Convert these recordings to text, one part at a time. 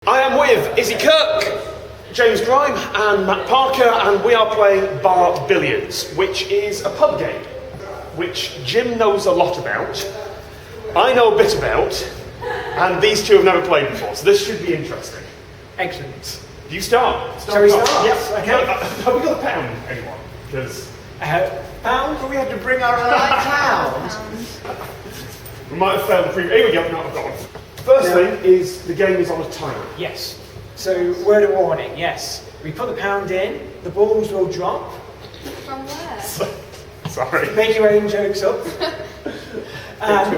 I am with Izzy Kirk, James Grime and Matt Parker, and we are playing Bar Billiards, which is a pub game, which Jim knows a lot about, I know a bit about, and these two have never played before, so this should be interesting. Excellent. You start. Shall we start? Yes. Okay. Have we got a pound, anyone? Because pound? But we had to bring our own pound. we might have failed the previous. Here we go. No, I've got one. First thing is the game is on a timer. Yes. So, word of warning, yes. We put the pound in, the balls will drop. From where? Sorry. Make your own jokes up. Too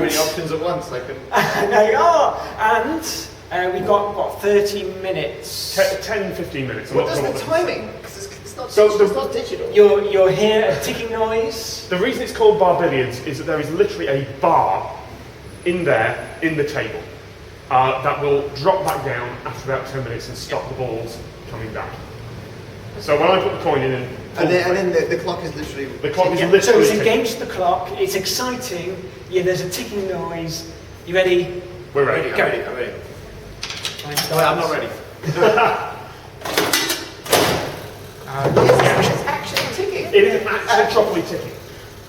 many options at once. I couldn't. There you are. And we've got, what, 30 minutes? 10, 15 minutes. I'm What not does sure the what timing? Because it's not, So it's not digital. You'll hear a ticking noise. The reason it's called Bar Billiards is that there is literally a bar in there, in the table, that will drop back down after about 10 minutes and stop the balls coming back. So when I put the coin in And then the clock is literally... the clock is So literally it's ticking. against the clock, it's exciting, yeah, there's a ticking noise. You ready? We're ready. I'm ready. I'm ready. No, I'm not ready. It's actually ticking. It is actually properly ticking.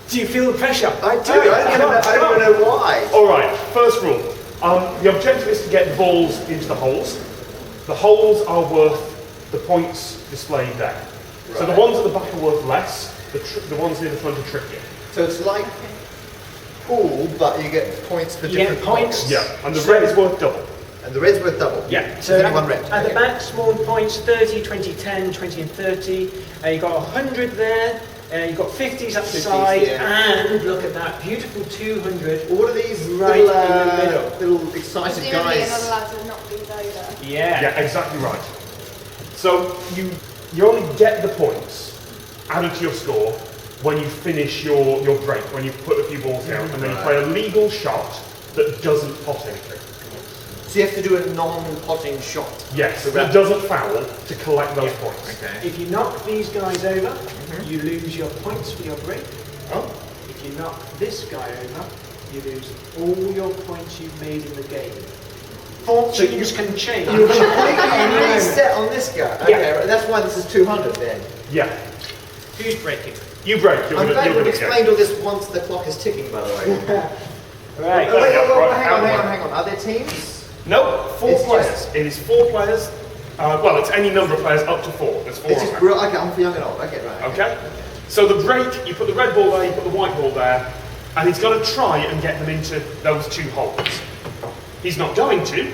Do you feel the pressure? I do. I don't even know why. All right, first rule. The objective is to get the balls into the holes. The holes are worth the points displayed there. So the Right. ones at the back are worth less, the ones near the front are trickier. So it's like pool, but you get points for You get different points. pockets. Yeah, and the red is worth double. And the red's worth double. Yeah. So So only one red. at the Okay. back, small points, 30, 20, 10, 20 and 30. You've got 100 there, you've got 50s up the 50s, side, yeah. and look at that, beautiful 200. What are these Right little, in the middle. little excited Presumably you're not guys? allowed to knock these over. Yeah. Yeah, exactly right. So you only get the points added to your score when you finish your break, when you've put a few balls down, and then you play a legal shot that doesn't pot anything. So you have to do a non-potting shot. Yes, So that doesn't foul to collect those points. Okay. If you knock these guys over, you lose your points for your break. Oh. If you knock this guy over, you lose all your points you've made in the game. Fortunes can change. You're completely set on this guy. Okay, Yeah. right, that's why this is 200 then. Yeah, Who's breaking? you break. You're I'm gonna, glad you're we've gonna go. explained all this once the clock is ticking, by the way. Right. Oh, wait, Yeah, hang right, on. Are there teams? No, four It's players. just- It is 4 players. Well, it's any number of players up to 4. There's 4 It's on just there. okay, I'm for young and old. Okay, right. Okay? So the break, you put the red ball there, you put the white ball there, and he's got to try and get them into those 2 holes. He's not going to.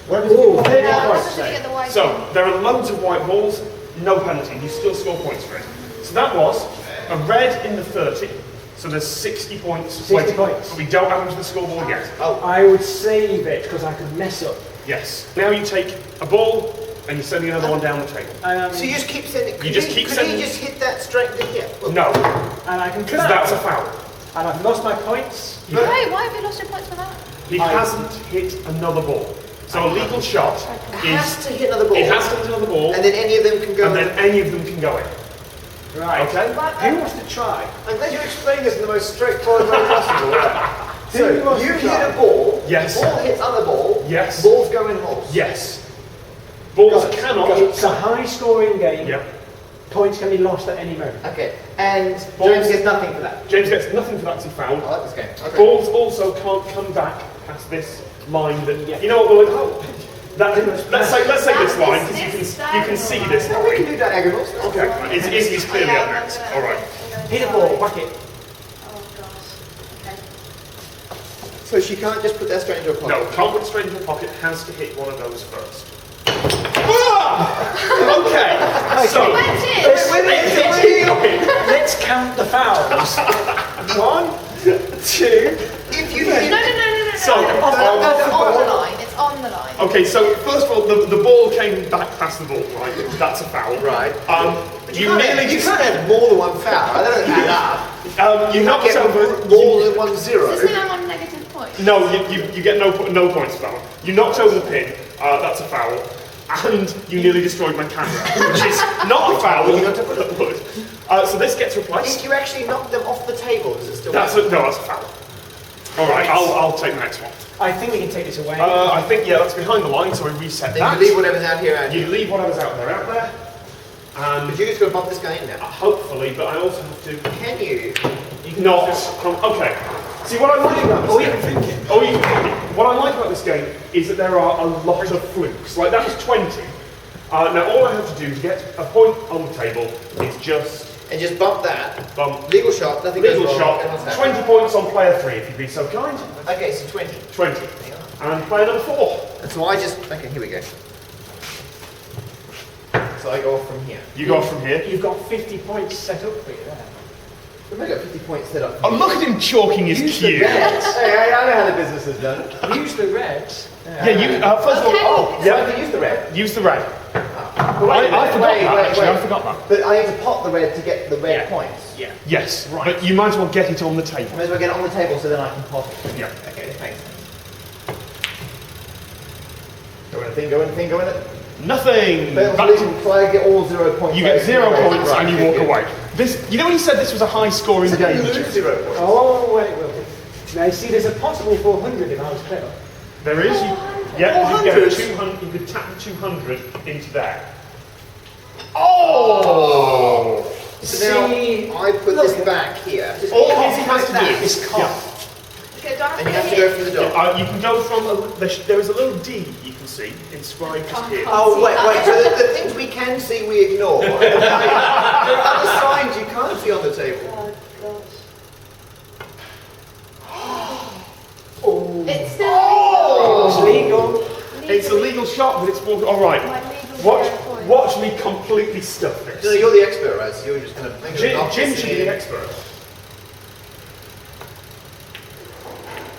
What does people there you think? go. How did you get the white So one? there are loads of white balls, no penalty. You still score points for it. So that was a red in the 30. So there's 60 points. 60 points. But we don't add them to the scoreboard yet. Oh, I would save it because I could mess up. Yes. Now you take a ball and you're sending another one down the table. so you just keep sending. You just keep Could sending- he just hit that straight to here? No, And I can because clap. that's a foul. And I've lost my points. Wait, why have you lost your points for that? He hasn't hit another ball. So a legal shot It has is to hit another ball. it has to hit another ball, And then any of them can go. and then any of them can go in. Right. Okay? Who wants to try? I'm glad you explained this in the most straightforward way possible. So Who wants you to hit try? a ball. Yes. Ball hits other ball. Yes. Balls go in holes. Yes. Balls Got it. cannot. It's a high-scoring game. Yep. Points can be lost at any moment. Okay. And Balls- James gets nothing for that. James gets nothing for that to foul. I like this game. Okay. Balls also can't come back past this line that Yeah. you know what we'll let's say this line because you can see this No, we can line. do diagonals. Okay, it's clearly up next. All right. Hit a ball, whack it. Oh gosh. Okay. So she can't just put that straight into a pocket. No, can't put it straight into the pocket. Has to hit one of those first. Ah! Okay. So Let's count the fouls. 1, 2. If you No, hit no, no, no, no. So- no. Off the It's on ball. the line. It's on the line. okay. So first of all, the ball came back past the ball line. That's a foul. Right. You nearly you can't have more than one foul. I don't add up. you knocked Get over more than 1 0. Does this mean I'm on negative points? No, you get no points for that one. You knocked over the pin. That's a foul. And you nearly destroyed my camera, which is not a foul. You got to put So this gets replaced. If you actually knock them off the table, does it still That's work? a foul. All right, I'll take the next one. I think we can take this away. I think, yeah, that's behind the line, so we reset Then that. you leave whatever's out here out You here. leave whatever's out there. And But you're just going to bump this guy in now. hopefully, but I also have to Can you? not from. Okay. See what I like about this Oh, game. you're thinking. Oh, you can think it. What I like about this game is that there are a lot of flukes. Like that was 20. Now all I have to do to get a point on the table is just And just bump that. bump. Legal shot, nothing Legal goes wrong. shot. everyone's 20 happy. points on player 3, if you'd be so kind. Okay, so 20. 20. And player number 4. And so I just, okay, here we go. So I go off from here. You go from here. You've got 50 points set up for you there. We've only got 50 points set up. Oh, look at him chalking his Use the cue. reds. Hey, I know how the business is done. Use the reds. Yeah, you. First of all, Oh, so I yeah. can use the red. Use the red. But I forgot that, actually. I forgot that. But I need to pop the red to get the red Yeah. points. Yeah. Yes, right. But you might as well get it on the I table. may as well get it on the table so then I can pop it. Yeah. Okay, that makes sense. Go in a thing, go in a thing, go in it. Nothing. Fails Back legal to- play, get all 0 points. You get 0 Right, points right, and you good, walk good. away. This, you know when you said this was a high-scoring So game? you lose 0 points. Oh, wait, wait. Now, you see, there's a possible 400 if I was clever. There is. You, 400. yeah, you could 400? get 200. You could tap 200 into there. Oh! So See, now I put look, this back here. Just All pop he has like to that. do is cough. Okay, do I have And you have to hit? go for the dog. You can go from. There is a little D you can see inscribed just here. Oh, wait. So the things we can see, we ignore. There are other signs you can't see on the table. Oh gosh. Oh. It's still It's legal. It's a legal shot, but it's walking. All right. My legal Watch, 0 points. watch me completely stuff So this. you're the expert, right? So you're just going to think Jim should be the expert.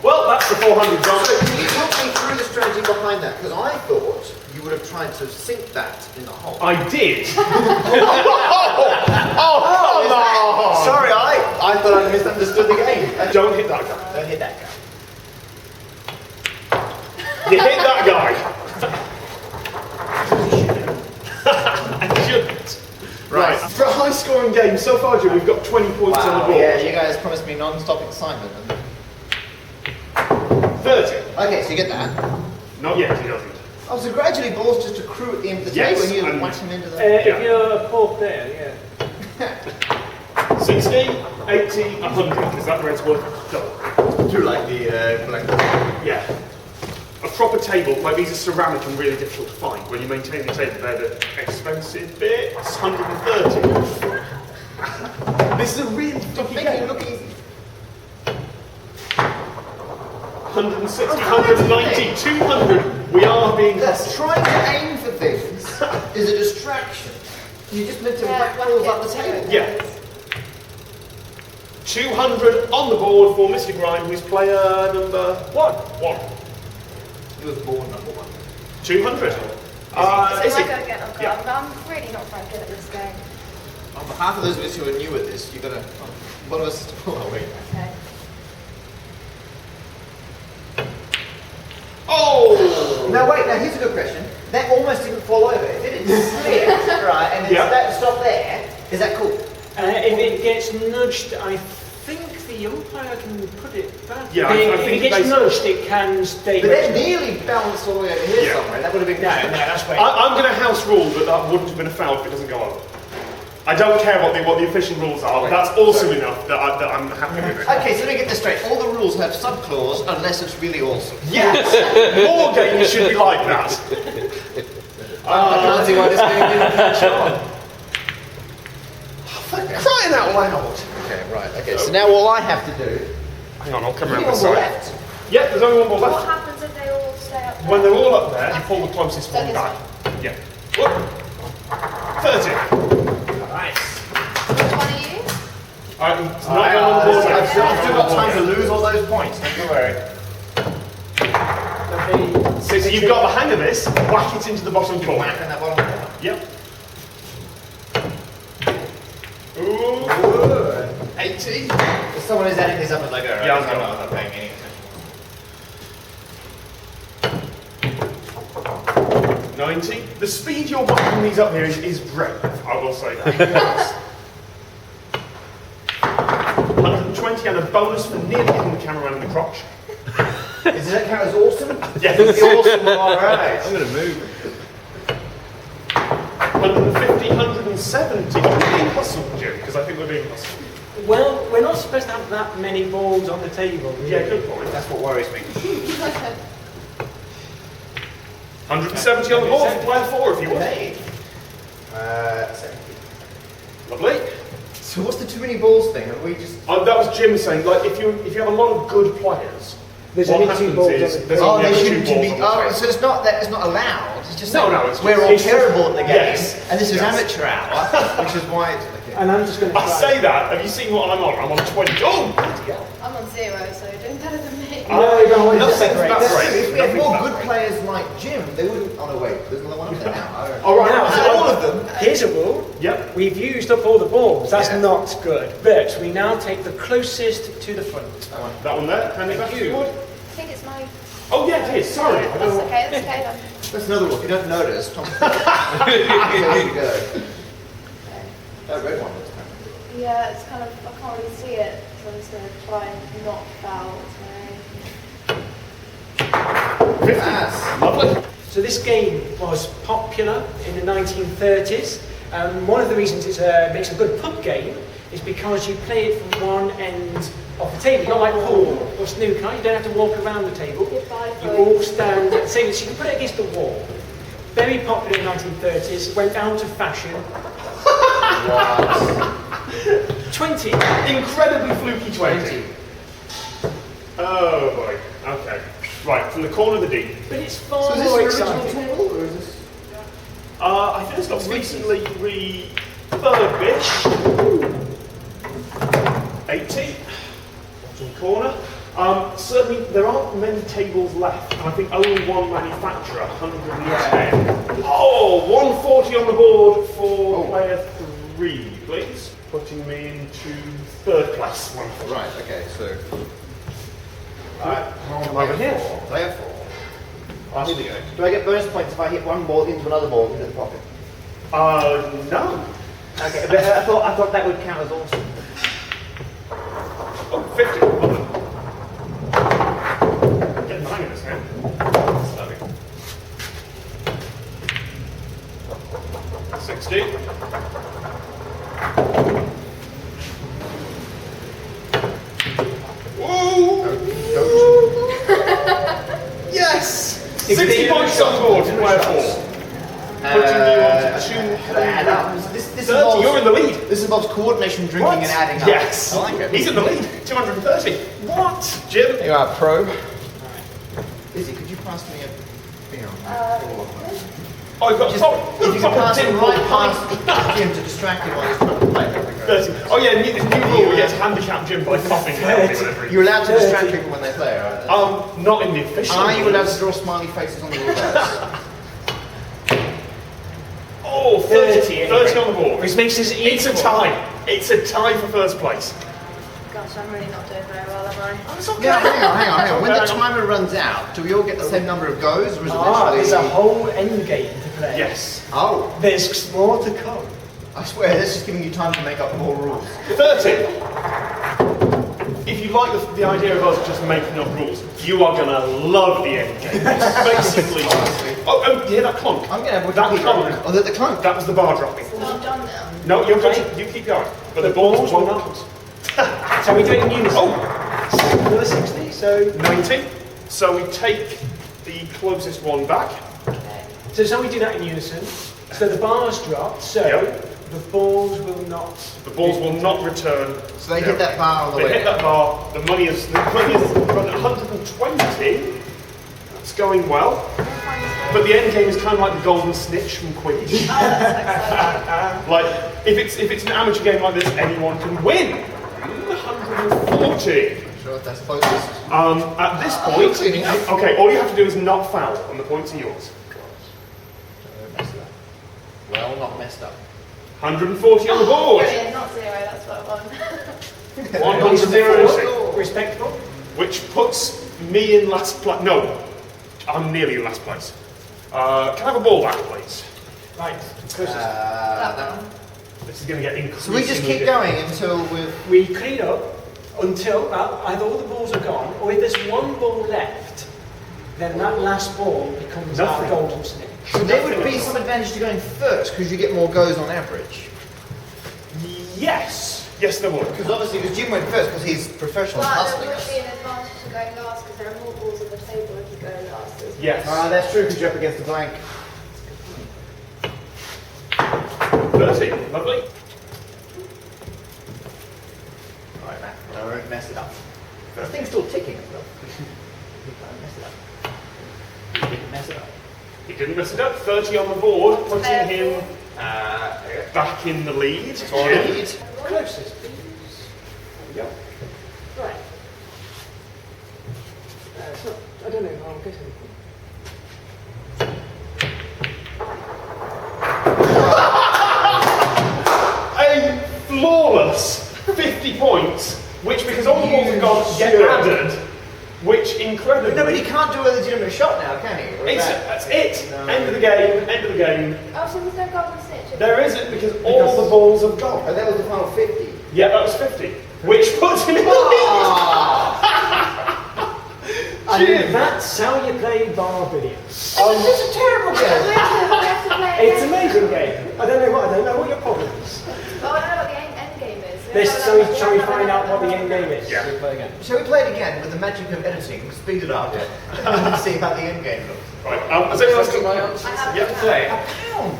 Well, that's the 400 So done. can you talk me through the strategy behind that? Because I thought you would have tried to sink that in the hole. I did. Oh, come on! Sorry, I thought I misunderstood the game. Don't hit that guy. Don't hit that guy. You hit that guy. I shouldn't. Right. For a high-scoring game, so far, Jim, we've got 20 points on the Wow, board. yeah, you guys promised me non-stop excitement. 30. Okay, so you get that. Not yet, he doesn't. Oh, so gradually balls just accrue into the Yes, table and you and- whack them into the... If you're a poor player, yeah. 60, 80, 100. Is that where it's worth double? Do like the blank. Yeah. A proper table, like these are ceramic and really difficult to find. When you maintain the table, they're the expensive bits. 130. This is a really tricky Make it game. look easy. 160, 190, 200. We are being That's trying to aim for things is a distraction. You just meant to whack balls up the table. Yeah. 200 on the board for Mr. Grime, who's player number 1. He was born number 1. 200. So Is I it? go again. Oh god, Yeah. I'm really not very good at this game. On behalf of those of us who are new at this, you're gonna. One of us. Oh wait. Okay. Oh! Now wait. Now here's a good question. That almost didn't fall over. If it is clear, right, and it's Yeah. that stop there, is that cool? If it gets nudged, I think the umpire can put it back. Yeah, I if think it gets they- nudged, it can stay. But that nudged. nearly bounced all the way over here Yeah. somewhere. That would have been No, good. no, that's way. I'm going to house rule that that wouldn't have been a foul if it doesn't go over. I don't care what the official rules are. Okay. That's awesome enough that I'm happy with it. Okay, so let me get this straight. All the rules have sub-clause unless it's really awesome. Yes! More games should be like that. I can't see why this game didn't catch on. For crying out loud! Okay, right. Okay, so now all I have to do. Hang on, I'll come You around on this the side. left. Yeah, there's only one more What left. happens if they all stay up there? When they're all up there, you pull the closest So one this back. Yeah. Whoop. 30. Nice. Which one are you? It's not going on the board. I've still got time to lose all those points. Don't you worry. So you've got the hang of this, whack it into the bottom corner. Whack in that bottom corner. Yep. Ooh. 80. If someone is adding these up as I go, right? Yeah, I'm I'm not paying any attention. 90. The speed you're whacking these up here is great, I will say that. 120. 120 and a bonus for nearly hitting the cameraman in the crotch. Does that count as awesome? Yes. It's awesome, alright. I'm going to move. 150, 170. Are we being hustled, Jim? Because I think we're being hustled. Well, we're not supposed to have that many balls on the table. Yeah, good point. That's what worries me. 170 on the board for player 4 if you want. Okay. 70. Lovely. So what's the too many balls thing? Are we just... That was Jim saying, like, if you have a lot of good players, There's what only happens 2 balls is on the there's Oh, only they ever 2 shouldn't balls be... on the Oh, table. so it's not allowed. It's just No, like, no, it's we're all just- terrible at the game, Yes. and this is Yes. amateur hour, which is why it's... Okay. And I'm just going to I say that. Have you seen what I'm on? I'm on 20. Oh, bloody hell. I'm on 0, so you're doing better than me. Nothing's That's that true. great. If we had Nothing's more that good great. players like Jim, they wouldn't... Oh, no, wait. There's another one up there now. I don't know. All right. Now, so all of them. Here's a rule. Yep. We've used up all the balls. That's Yeah. not good. But we now take the closest to the front. That one there. Hand it back to you. I think it's my... Oh, yeah, it is. Sorry. I That's don't know. okay, that's okay then. That's another one. If you don't notice, Tom... There you go. That red one looks kind of... Yeah, it's kind of, I can't really see it, so I'm just going to try and not foul today. Yes. Lovely. So this game was popular in the 1930s. One of the reasons it makes a good pub game is because you play it from one end of the table. Not like pool or snooker, you don't have to walk around the table. Goodbye, You all stand at the same, so you can put it against the wall. Very popular in the 1930s, went out of fashion. 20. Incredibly fluky 20. Oh, boy. Okay. Right, from the corner of the D. But it's far So is this more an original exciting. table, or is this... I think this got recently refurbished. 80. Bottom corner. Certainly, there aren't many tables left, and I think only one manufacturer, 110. Oh, 140 on the board for player 3, please. Putting me into 3rd place. Wonderful. Right, okay, so... Come over here. Player 4. Here we go. Do I get bonus points if I hit one ball into another ball into the pocket? No. Okay, but I thought that would count as awesome. Oh, 50. Lovely. Getting the hang of this now. Slowly. 60. Whoa! Yes! 60 points on board for player 4. Putting you on to 200. This 30, involves, you're in the lead. This involves coordination, drinking, and adding up. Yes. I like it. He's in the lead. 230. What? Jim? You are pro. Izzy, could you pass me a thing? Oh, you've got Just, sorry. if you could pass it Tin right ball. past Jim to distract him while he's trying to play, that'd be great. 30. Oh yeah, new rule. We get to handicap Jim by coughing loudly whenever he... You're allowed to distract people when they play, alright? Not in the official Are you allowed rules. to draw smiley faces on the reverse? Oh, 30 on the board. Which makes us equal. It's a tie. It's a tie for 1st place. Gosh, I'm really not doing very well, am I? It's okay. Yeah, hang on. When the Okay, hang on. timer runs out, do we all get the same number of goes, or is it There's a literally... whole end game to play. Yes. Oh, There's more to come. I swear, this is giving you time to make up more rules. 30. If you like the idea of us just making up rules, you are going to love the end game. It's basically... Oh, you hear that clunk? I'm gonna have That keep clunk. going. Oh, the clunk. That was the bar dropping. So I'm done now. No, you're good. You keep going. But the balls won't come. So we do it in unison. Oh! Another 60, so... 90. So we take the closest one back. So we do that in unison. So the bars drop, so Yep. the balls will not... The balls will not return. So they hit that bar on the They way hit that bar. The money is 120. That's going well. But the end game is kind of like the golden snitch from Quidditch. Like if it's an amateur game like this, anyone can win. 140. Sure, that's closest. At this point, okay, all you have to do is not foul, and the points are yours. Well, not messed up. 140 on the board. Brilliant, not 0, that's what I want. 140, Respectable. which puts me in last place. No, I'm nearly in last place. Can I have a ball back, please? Right, closest. That one. This is going to get increasingly So we just keep difficult. going until we've... We clean up, Until, well, either all the balls are gone, or if there's one ball left, then that last ball becomes our golden snake. So there would be some advantage to going first because you get more goes on average. Yes. Yes, there would. Because obviously, because Jim went first because he's professional But there hustling would us. be an advantage to going last because there are more balls on the table if you go last. As well. Yes. That's true because you're up against the blank. 30. Lovely. Alright, Matt. Don't mess it up. The thing's still ticking as well. Don't mess it up. You didn't mess it up. He didn't mess it up. 30 on the board, putting him back in the lead. Jim. Closest, please. There we go. Right. It's not, I don't know how I'm getting A flawless 50 points, which, because all the balls are gone, get added, which incredibly... No, but he can't do a legitimate shot now, can he? Or is That's it. No. End of the game, end of the game. Oh, so there's no golden snitch? There isn't, because all the balls have gone. Oh, that was the final 50. Yeah, that was 50, which puts him in the lead. And that's how you play bar billiards. It's a terrible We game. have to play It's an again. amazing game. I don't know what your problem is. Oh, I don't know what the end game is. Shall we find out what the end game is? Yeah. Shall we play again? Shall we play it again with the magic of editing, speed it up, and see how the end game looks? Right, has anyone else got my answers? I have Yep. to Play a pound.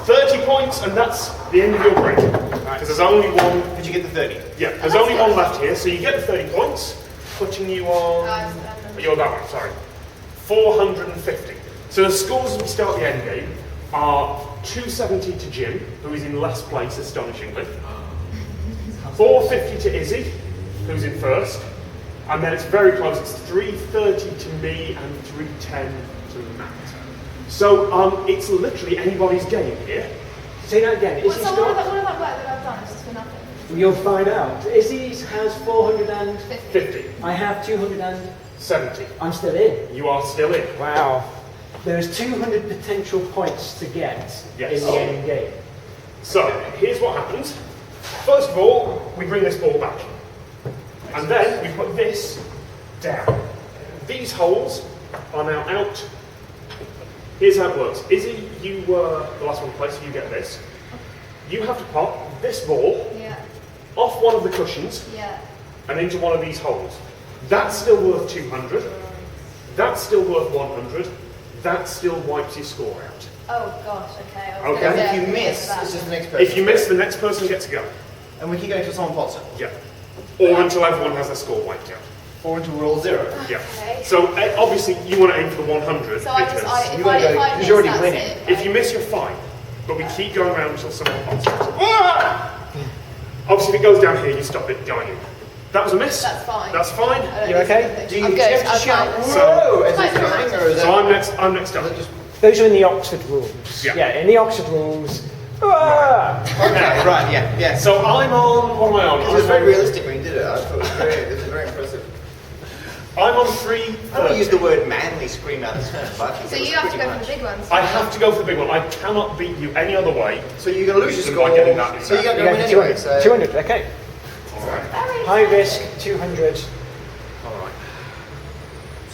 30 points, and that's the end of your break. Because there's only one. Did you get the 30? Yeah, there's only one left here, so you get the 30 points, putting you on. You're that one, sorry. 450. So the scores as we start the end game are 270 to Jim, who is in last place, astonishingly. 450 to Izzy, who's in first. And then it's very close, it's 330 to me and 310 to Matt. So it's literally anybody's game here. Say that again. Well, Izzy's so all of got... that work that I've done is just for nothing. You'll find out. Izzy's has 450. 50. I have 200 70. I'm still in. You are still in. Wow. There's 200 potential points to get Yes. in the end game. So, here's what happens. First of all, we bring this ball back. And then we put this down. These holes are now out. Here's how it works. Izzy, you were the last one to play, so you get this. You have to pop this ball Yeah. off one of the cushions Yeah. and into one of these holes. That's still worth 200. That's still worth 100. That still wipes your score out. Oh gosh. Okay. Okay. And Yeah, if you miss, that. it's just the next person. If you miss, the next person gets to go. And we keep going until someone pots it. Yeah. Or until everyone has their score wiped out. Or until we're all zero. Yeah. Okay. So obviously you want to aim for the 100 So I because just, you if gotta I go- miss, you're already that's winning. it. if you miss, you're fine. But we keep going around until someone pops it. Obviously, if it goes down here, you stop it going in. That was a miss. That's fine. That's fine. I don't You need okay? something. Do you I'm good. have to I'm shout, fine. whoa, as Fine, it's going, fine. or is So that... I'm next up. Those are in the Oxford rules. Yeah. In the Oxford rules. Ah! Okay, right, yeah. So I'm on. What am I on? It was very realistic when you did it. I thought it was very impressive. I'm on 3. I don't use the word manly scream out of turn, but I think So it was you have to pretty go for much. the big ones. I have to go for the big one. I cannot beat you any other way. So you're going to lose your By score. getting that in So you got back. to go in anyway. 200. So 200, okay. All right. Very High fine. risk, 200. All right.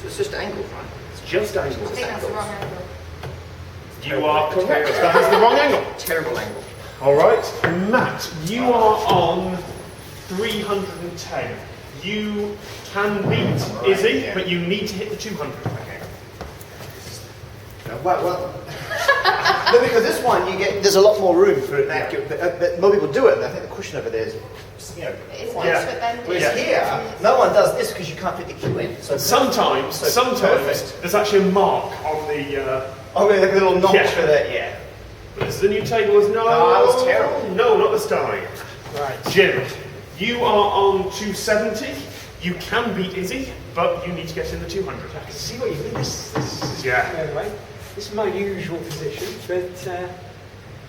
So it's just angles, right? It's just I angles. think that's the wrong angle. You are correct. That is the wrong angle. Terrible angle. All right, Matt, you are on 310. You can beat Izzy, yeah. but you need to hit the 200. Okay. Well. No, because this one there's a lot more room for an accurate. But more people do it, and I think the cushion over there is, It's quite- Yeah. foot bending. Whereas here, no one does this because you can't fit the cue in. So Sometimes perfect. there's actually a mark on the. Oh, like a little notch Yeah. for that. Yeah. But this is the new table. Is no. No, that was terrible. No, not this time. Right. Jim, you are on 270. You can beat Izzy, but you need to get in the 200. I can see what you mean. This is, Yeah. anyway, this is my usual position, but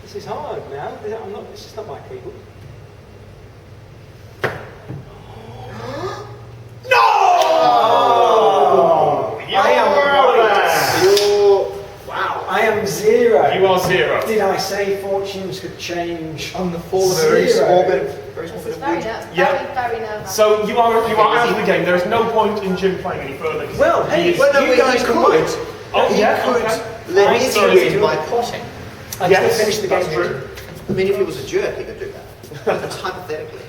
this is hard now. This is not my table. Wow. I am 0. You are 0. Did I say fortunes could change On the fall of a very Zero. small bit. Very small This bit is of very wood. nerve, Yeah. very nerve-wracking. So you are out of the game. There is no point in Jim playing any further. 'Cause Well, hey, he is- Well, no, You he guys can could. wait. Oh, He yeah, could okay. let I'm me sorry. win by potting. I Yes, just finished the game. that's true. I mean, if he was a jerk, he could do that. That's hypothetically.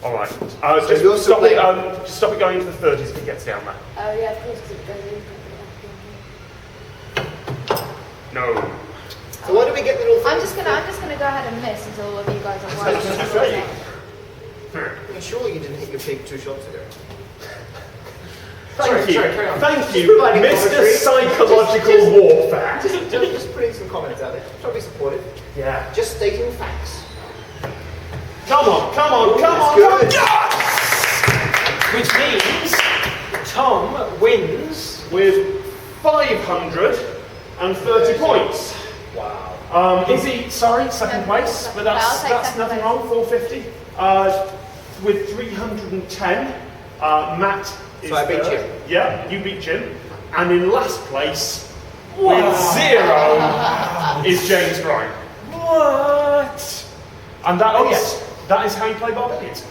All right. So you're Just still stop it. playing- Just stop it going into the 30s if it gets down there. Oh yeah, of course, because it goes in. No. So why do we get little things? I'm just gonna go ahead and miss until all of you guys are That's what I was worried. saying. I mean, surely you didn't hit your pig 2 shots ago. Thank you. Sorry, carry on. Thank you, Providing Mr. commentary. Psychological Warfare. Just putting some comments out there. Try to be supportive. Yeah. Just stating facts. Come on, come on, come on, Good. come on. Yes! Which means Tom wins. With 530 points. Wow. Izzy, sorry, second place, but I'll that's take second nothing place. wrong, 450. With 310, Matt is So I beat third. Jim. Yeah, you beat Jim. And in last place, with 0, is James Grime. What? And that is how you play bar billiards.